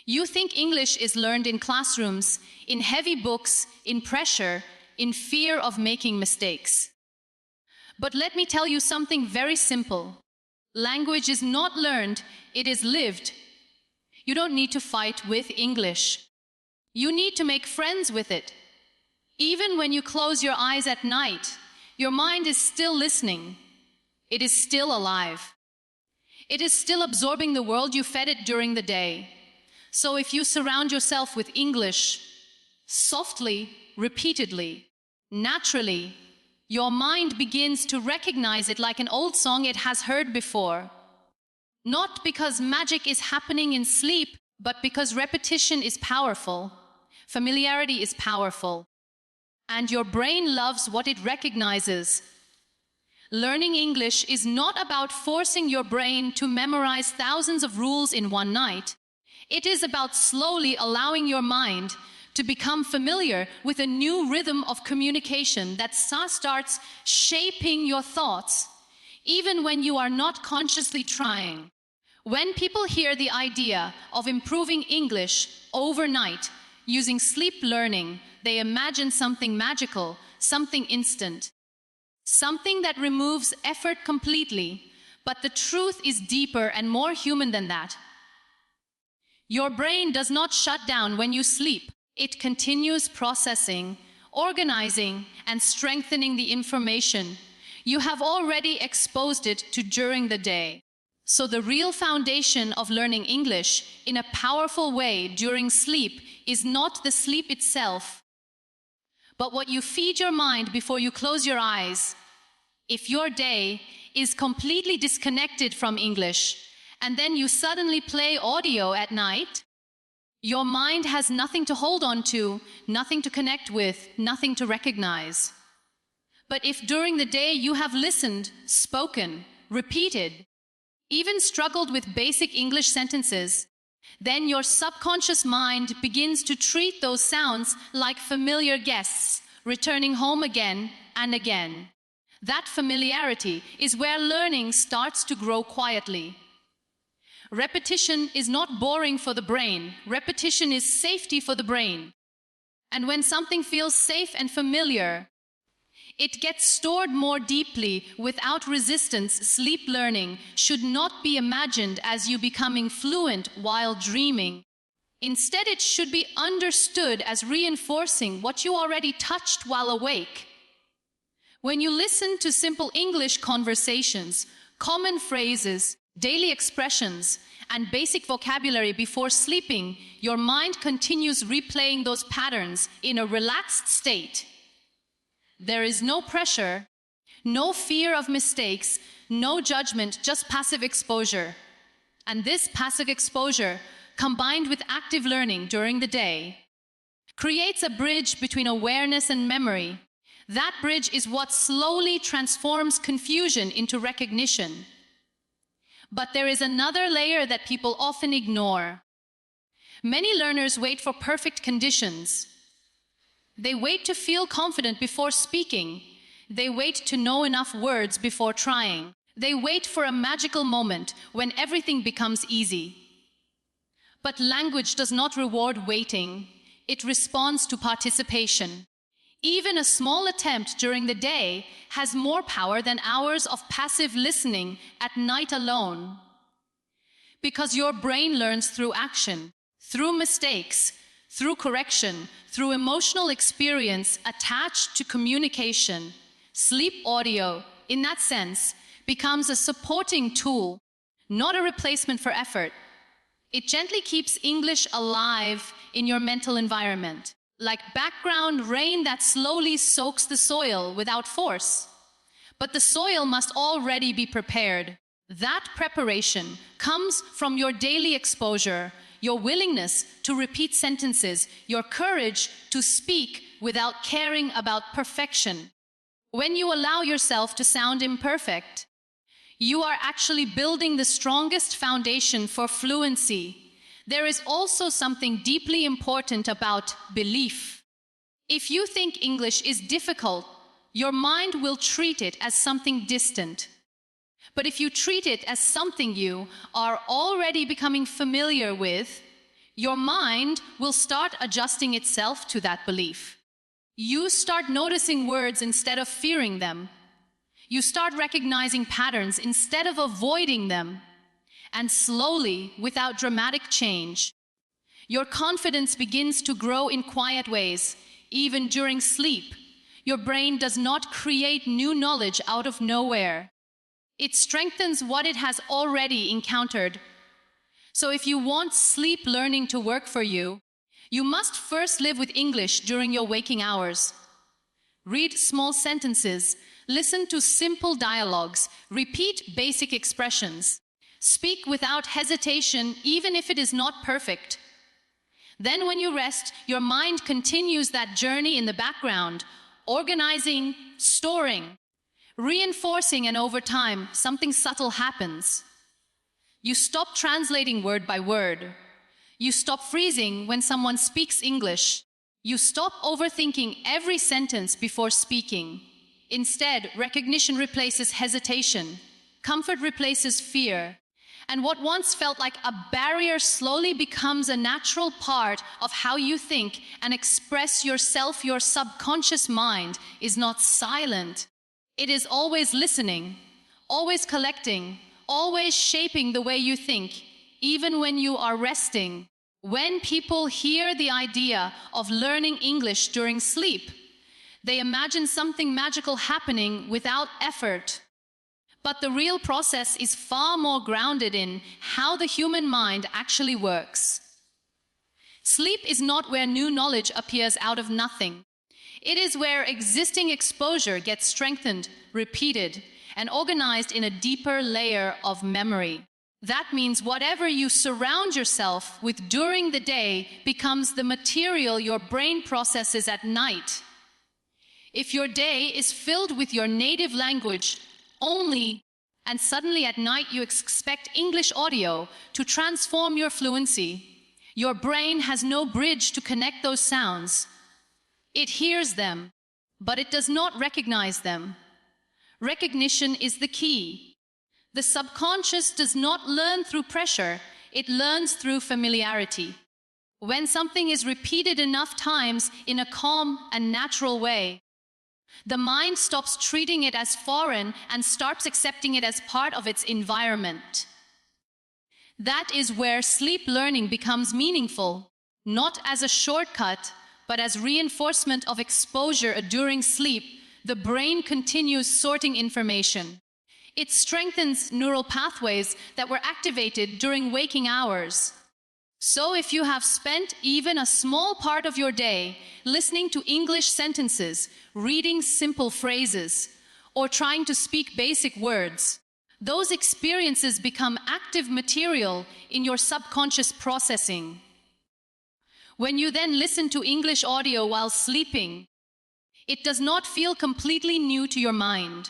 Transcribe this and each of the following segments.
You think English is learned in classrooms, in heavy books, in pressure, in fear of making mistakes. But let me tell you something very simple. Language is not learned, it is lived. You don't need to fight with English. You need to make friends with it. Even when you close your eyes at night, your mind is still listening. It is still alive. It is still absorbing the world you fed it during the day. So if you surround yourself with English, softly, repeatedly, naturally, your mind begins to recognize it like an old song it has heard before. Not because magic is happening in sleep, but because repetition is powerful. Familiarity is powerful. And your brain loves what it recognizes. Learning English is not about forcing your brain to memorize thousands of rules in one night. It is about slowly allowing your mind to become familiar with a new rhythm of communication that starts shaping your thoughts, even when you are not consciously trying. When people hear the idea of improving English overnight using sleep learning, they imagine something magical, something instant, something that removes effort completely. But the truth is deeper and more human than that. Your brain does not shut down when you sleep. It continues processing, organizing, and strengthening the information you have already exposed it to during the day. So the real foundation of learning English in a powerful way during sleep is not the sleep itself, but what you feed your mind before you close your eyes. If your day is completely disconnected from English, and then you suddenly play audio at night, your mind has nothing to hold on to, nothing to connect with, nothing to recognize. But if during the day you have listened, spoken, repeated, even struggled with basic English sentences, then your subconscious mind begins to treat those sounds like familiar guests, returning home again and again. That familiarity is where learning starts to grow quietly. Repetition is not boring for the brain. Repetition is safety for the brain. And when something feels safe and familiar, it gets stored more deeply without resistance. Sleep learning should not be imagined as you becoming fluent while dreaming. Instead, it should be understood as reinforcing what you already touched while awake. When you listen to simple English conversations, common phrases, daily expressions, and basic vocabulary before sleeping, your mind continues replaying those patterns in a relaxed state. There is no pressure, no fear of mistakes, no judgment, just passive exposure. And this passive exposure, combined with active learning during the day, creates a bridge between awareness and memory. That bridge is what slowly transforms confusion into recognition. But there is another layer that people often ignore. Many learners wait for perfect conditions. They wait to feel confident before speaking. They wait to know enough words before trying. They wait for a magical moment when everything becomes easy. But language does not reward waiting. It responds to participation. Even a small attempt during the day has more power than hours of passive listening at night alone. Because your brain learns through action, through mistakes, through correction, through emotional experience attached to communication. Sleep audio, in that sense, becomes a supporting tool, not a replacement for effort. It gently keeps English alive in your mental environment, like background rain that slowly soaks the soil without force. But the soil must already be prepared. That preparation comes from your daily exposure, your willingness to repeat sentences, your courage to speak without caring about perfection. When you allow yourself to sound imperfect, you are actually building the strongest foundation for fluency. There is also something deeply important about belief. If you think English is difficult, your mind will treat it as something distant. But if you treat it as something you are already becoming familiar with, Your mind will start adjusting itself to that belief. You start noticing words instead of fearing them. You start recognizing patterns instead of avoiding them. And slowly, without dramatic change, your confidence begins to grow in quiet ways. Even during sleep, your brain does not create new knowledge out of nowhere. It strengthens what it has already encountered. So if you want sleep learning to work for you, you must first live with English during your waking hours. Read small sentences, listen to simple dialogues, repeat basic expressions. Speak without hesitation, even if it is not perfect. Then when you rest, your mind continues that journey in the background, organizing, storing, reinforcing, and over time, something subtle happens. You stop translating word by word. You stop freezing when someone speaks English. You stop overthinking every sentence before speaking. Instead, recognition replaces hesitation. Comfort replaces fear. And what once felt like a barrier slowly becomes a natural part of how you think and express yourself. Your subconscious mind is not silent. It is always listening, always collecting, always shaping the way you think, even when you are resting. When people hear the idea of learning English during sleep, they imagine something magical happening without effort. But the real process is far more grounded in how the human mind actually works. Sleep is not where new knowledge appears out of nothing. It is where existing exposure gets strengthened, repeated, and organized in a deeper layer of memory. That means whatever you surround yourself with during the day becomes the material your brain processes at night. If your day is filled with your native language only, and suddenly at night you expect English audio to transform your fluency, your brain has no bridge to connect those sounds. It hears them, but it does not recognize them. Recognition is the key. The subconscious does not learn through pressure, it learns through familiarity. When something is repeated enough times in a calm and natural way, the mind stops treating it as foreign and starts accepting it as part of its environment. That is where sleep learning becomes meaningful, not as a shortcut, but as reinforcement of exposure. During sleep, the brain continues sorting information. It strengthens neural pathways that were activated during waking hours. So if you have spent even a small part of your day listening to English sentences, reading simple phrases, or trying to speak basic words, those experiences become active material in your subconscious processing. When you then listen to English audio while sleeping, it does not feel completely new to your mind.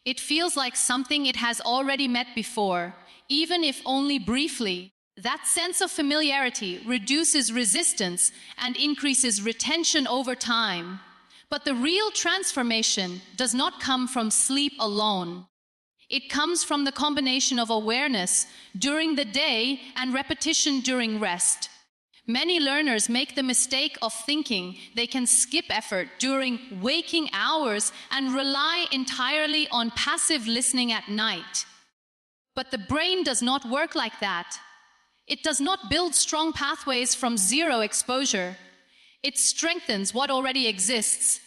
It feels like something it has already met before, even if only briefly. That sense of familiarity reduces resistance and increases retention over time. But the real transformation does not come from sleep alone. It comes from the combination of awareness during the day and repetition during rest. Many learners make the mistake of thinking they can skip effort during waking hours and rely entirely on passive listening at night. But the brain does not work like that. It does not build strong pathways from zero exposure. It strengthens what already exists.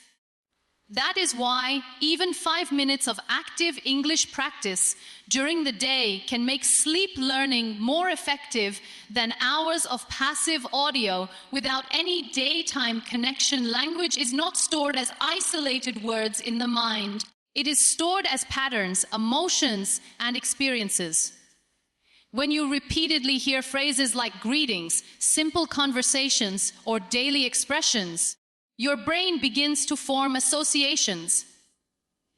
That is why even 5 minutes of active English practice during the day can make sleep learning more effective than hours of passive audio without any daytime connection. Language is not stored as isolated words in the mind. It is stored as patterns, emotions, and experiences. When you repeatedly hear phrases like greetings, simple conversations, or daily expressions, your brain begins to form associations.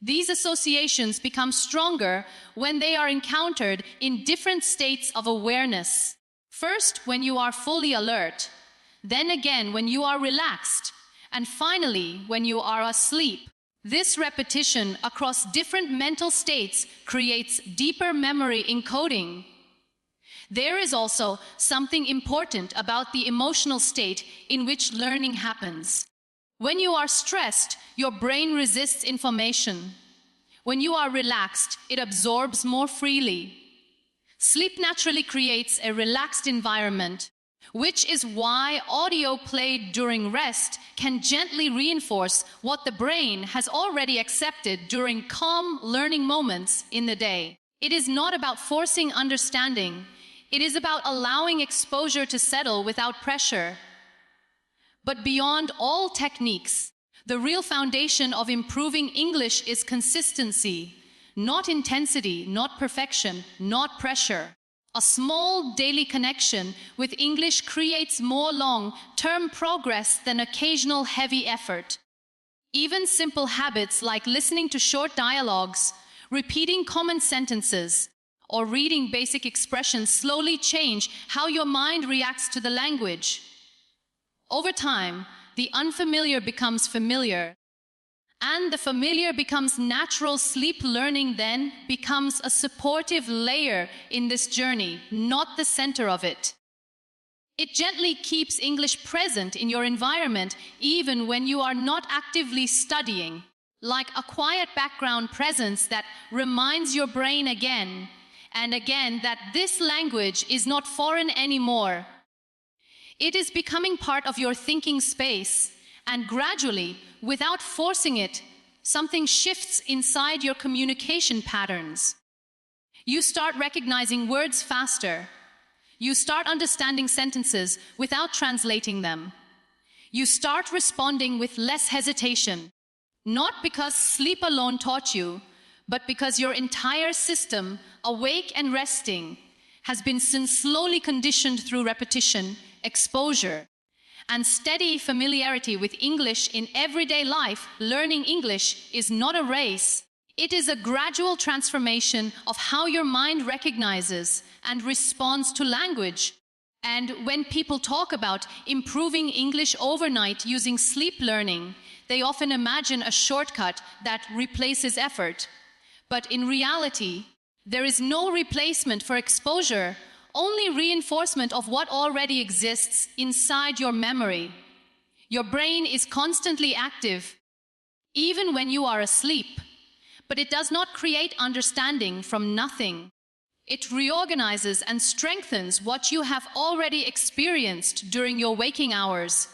These associations become stronger when they are encountered in different states of awareness. First, when you are fully alert, then again when you are relaxed, and finally when you are asleep. This repetition across different mental states creates deeper memory encoding. There is also something important about the emotional state in which learning happens. When you are stressed, your brain resists information. When you are relaxed, it absorbs more freely. Sleep naturally creates a relaxed environment, which is why audio played during rest can gently reinforce what the brain has already accepted during calm learning moments in the day. It is not about forcing understanding. It is about allowing exposure to settle without pressure. But beyond all techniques, the real foundation of improving English is consistency, not intensity, not perfection, not pressure. A small daily connection with English creates more long-term progress than occasional heavy effort. Even simple habits like listening to short dialogues, repeating common sentences, or reading basic expressions slowly change how your mind reacts to the language. Over time, the unfamiliar becomes familiar, and the familiar becomes natural. Sleep learning then becomes a supportive layer in this journey, not the center of it. It gently keeps English present in your environment even when you are not actively studying, like a quiet background presence that reminds your brain again and again that this language is not foreign anymore. It is becoming part of your thinking space, and gradually, without forcing it, something shifts inside your communication patterns. You start recognizing words faster. You start understanding sentences without translating them. You start responding with less hesitation, not because sleep alone taught you, but because your entire system, awake and resting, has been slowly conditioned through repetition, exposure, and steady familiarity with English in everyday life. Learning English is not a race. It is a gradual transformation of how your mind recognizes and responds to language. And when people talk about improving English overnight using sleep learning, they often imagine a shortcut that replaces effort. But in reality, there is no replacement for exposure, only reinforcement of what already exists inside your memory. Your brain is constantly active, even when you are asleep, but it does not create understanding from nothing. It reorganizes and strengthens what you have already experienced during your waking hours.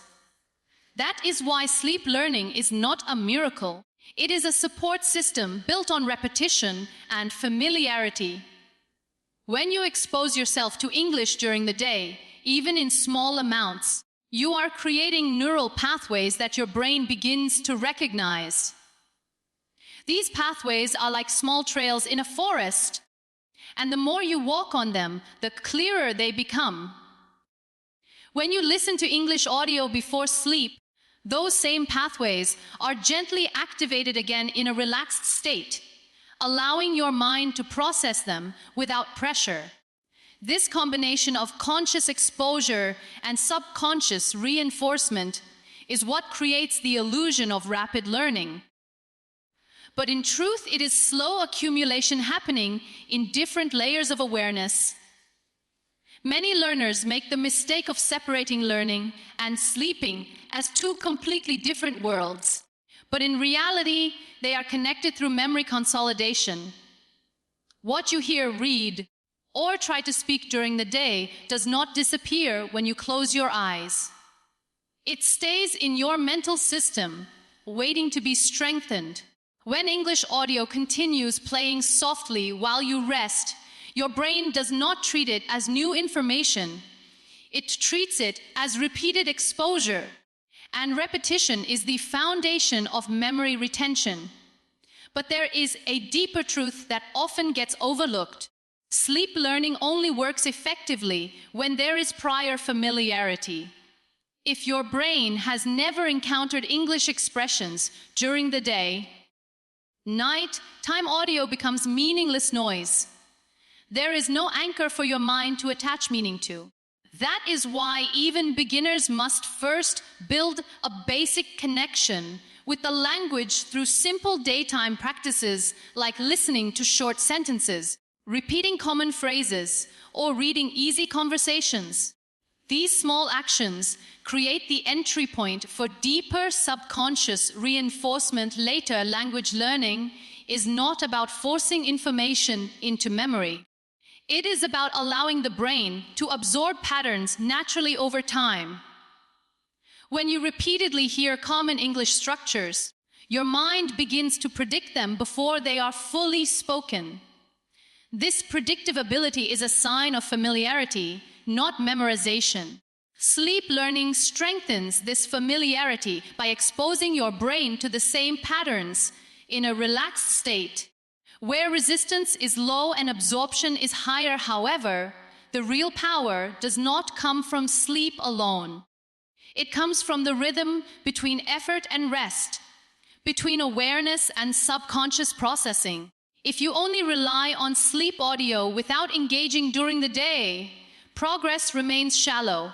That is why sleep learning is not a miracle. It is a support system built on repetition and familiarity. When you expose yourself to English during the day, even in small amounts, you are creating neural pathways that your brain begins to recognize. These pathways are like small trails in a forest, and the more you walk on them, the clearer they become. When you listen to English audio before sleep, those same pathways are gently activated again in a relaxed state, allowing your mind to process them without pressure. This combination of conscious exposure and subconscious reinforcement is what creates the illusion of rapid learning. But in truth, it is slow accumulation happening in different layers of awareness. Many learners make the mistake of separating learning and sleeping as two completely different worlds. But in reality, they are connected through memory consolidation. What you hear, read, or try to speak during the day does not disappear when you close your eyes. It stays in your mental system, waiting to be strengthened. When English audio continues playing softly while you rest, your brain does not treat it as new information. It treats it as repeated exposure. And repetition is the foundation of memory retention. But there is a deeper truth that often gets overlooked. Sleep learning only works effectively when there is prior familiarity. If your brain has never encountered English expressions during the day, night-time audio becomes meaningless noise. There is no anchor for your mind to attach meaning to. That is why even beginners must first build a basic connection with the language through simple daytime practices like listening to short sentences, repeating common phrases, or reading easy conversations. These small actions create the entry point for deeper subconscious reinforcement later. Language learning is not about forcing information into memory. It is about allowing the brain to absorb patterns naturally over time. When you repeatedly hear common English structures, your mind begins to predict them before they are fully spoken. This predictive ability is a sign of familiarity, not memorization. Sleep learning strengthens this familiarity by exposing your brain to the same patterns in a relaxed state. Where resistance is low and absorption is higher, however, the real power does not come from sleep alone. It comes from the rhythm between effort and rest, between awareness and subconscious processing. If you only rely on sleep audio without engaging during the day, progress remains shallow.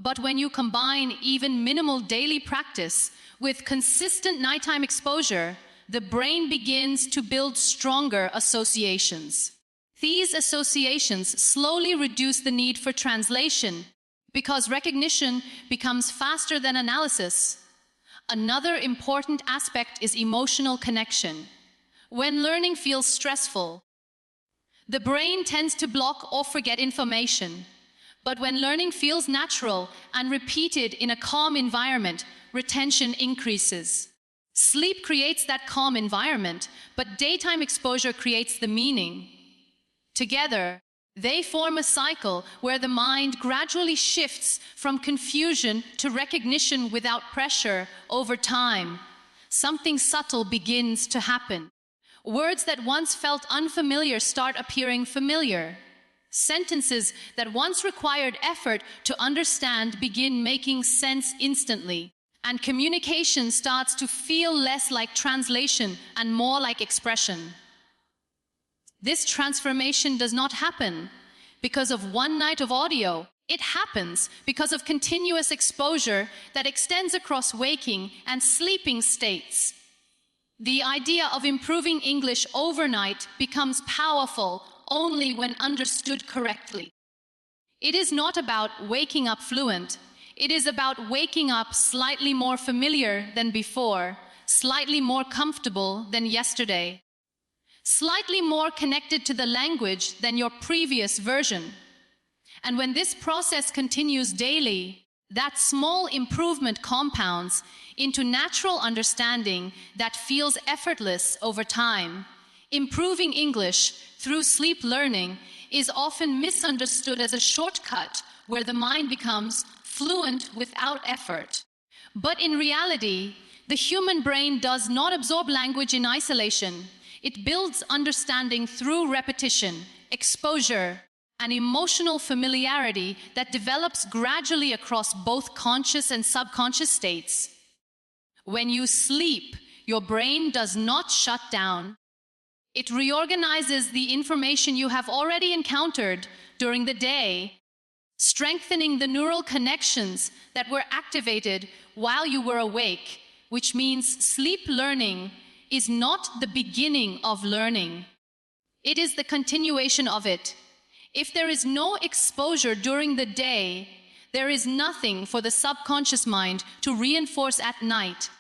But when you combine even minimal daily practice with consistent nighttime exposure, the brain begins to build stronger associations. These associations slowly reduce the need for translation because recognition becomes faster than analysis. Another important aspect is emotional connection. When learning feels stressful, the brain tends to block or forget information. But when learning feels natural and repeated in a calm environment, retention increases. Sleep creates that calm environment, but daytime exposure creates the meaning. Together, they form a cycle where the mind gradually shifts from confusion to recognition without pressure. Over time, something subtle begins to happen. Words that once felt unfamiliar start appearing familiar. Sentences that once required effort to understand begin making sense instantly. And communication starts to feel less like translation and more like expression. This transformation does not happen because of one night of audio. It happens because of continuous exposure that extends across waking and sleeping states. The idea of improving English overnight becomes powerful only when understood correctly. It is not about waking up fluent. It is about waking up slightly more familiar than before, slightly more comfortable than yesterday, slightly more connected to the language than your previous version. And when this process continues daily, that small improvement compounds into natural understanding that feels effortless over time. Improving English through sleep learning is often misunderstood as a shortcut where the mind becomes fluent without effort. But in reality, the human brain does not absorb language in isolation. It builds understanding through repetition, exposure, and emotional familiarity that develops gradually across both conscious and subconscious states. When you sleep, your brain does not shut down. It reorganizes the information you have already encountered during the day, strengthening the neural connections that were activated while you were awake, which means sleep learning is not the beginning of learning. It is the continuation of it. If there is no exposure during the day, there is nothing for the subconscious mind to reinforce at night.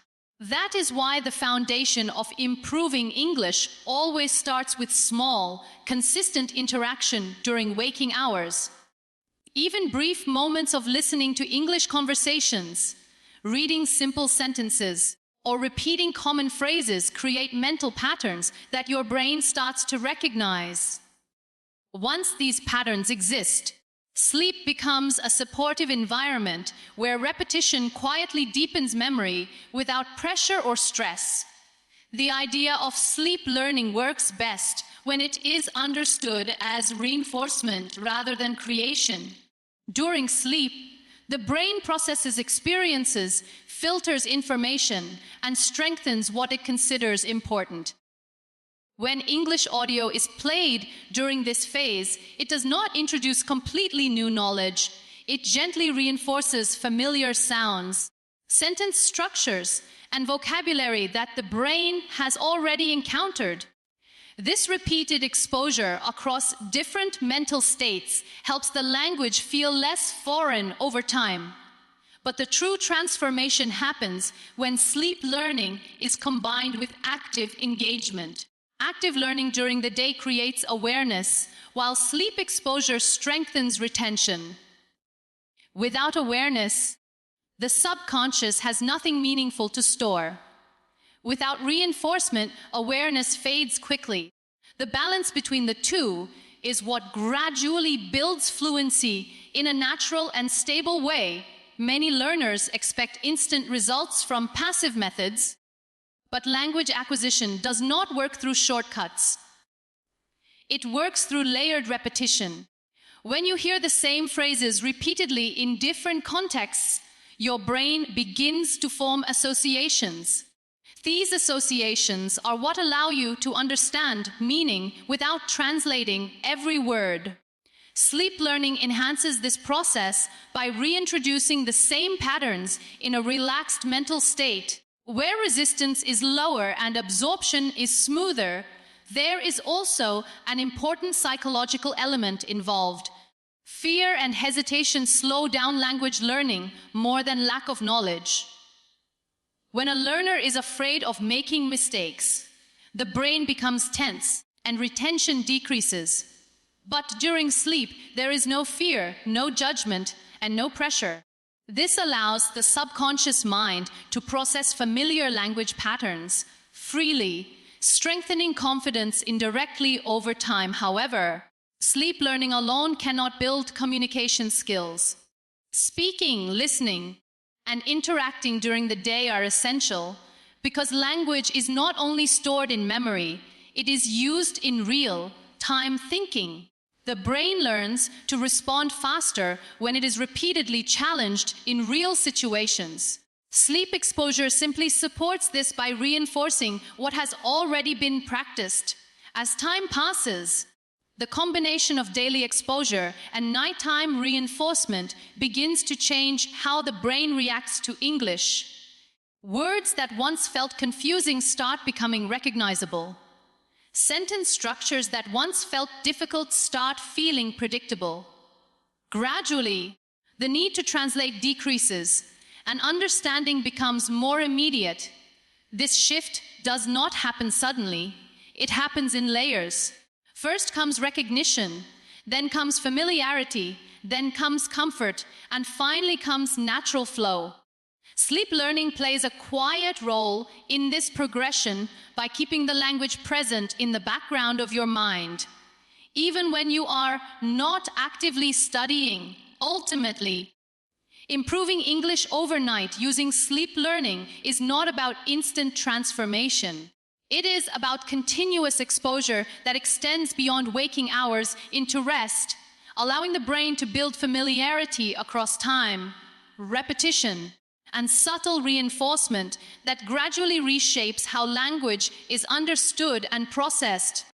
That is why the foundation of improving English always starts with small, consistent interaction during waking hours. Even brief moments of listening to English conversations, reading simple sentences, or repeating common phrases create mental patterns that your brain starts to recognize. Once these patterns exist, sleep becomes a supportive environment where repetition quietly deepens memory without pressure or stress. The idea of sleep learning works best when it is understood as reinforcement rather than creation. During sleep, the brain processes experiences, filters information, and strengthens what it considers important. When English audio is played during this phase, it does not introduce completely new knowledge. It gently reinforces familiar sounds, sentence structures, and vocabulary that the brain has already encountered. This repeated exposure across different mental states helps the language feel less foreign over time. But the true transformation happens when sleep learning is combined with active engagement. Active learning during the day creates awareness, while sleep exposure strengthens retention. Without awareness, the subconscious has nothing meaningful to store. Without reinforcement, awareness fades quickly. The balance between the two is what gradually builds fluency in a natural and stable way. Many learners expect instant results from passive methods, but language acquisition does not work through shortcuts. It works through layered repetition. When you hear the same phrases repeatedly in different contexts, your brain begins to form associations. These associations are what allow you to understand meaning without translating every word. Sleep learning enhances this process by reintroducing the same patterns in a relaxed mental state. Where resistance is lower and absorption is smoother, there is also an important psychological element involved. Fear and hesitation slow down language learning more than lack of knowledge. When a learner is afraid of making mistakes, the brain becomes tense and retention decreases. But during sleep, there is no fear, no judgment, and no pressure. This allows the subconscious mind to process familiar language patterns freely, strengthening confidence indirectly over time. However, sleep learning alone cannot build communication skills. Speaking, listening, and interacting during the day are essential because language is not only stored in memory, it is used in real-time thinking. The brain learns to respond faster when it is repeatedly challenged in real situations. Sleep exposure simply supports this by reinforcing what has already been practiced. As time passes, the combination of daily exposure and nighttime reinforcement begins to change how the brain reacts to English. Words that once felt confusing start becoming recognizable. Sentence structures that once felt difficult start feeling predictable. Gradually, the need to translate decreases, and understanding becomes more immediate. This shift does not happen suddenly. It happens in layers. First comes recognition, then comes familiarity, then comes comfort, and finally comes natural flow. Sleep learning plays a quiet role in this progression by keeping the language present in the background of your mind. Even when you are not actively studying, ultimately, improving English overnight using sleep learning is not about instant transformation. It is about continuous exposure that extends beyond waking hours into rest, allowing the brain to build familiarity across time, repetition, and subtle reinforcement that gradually reshapes how language is understood and processed.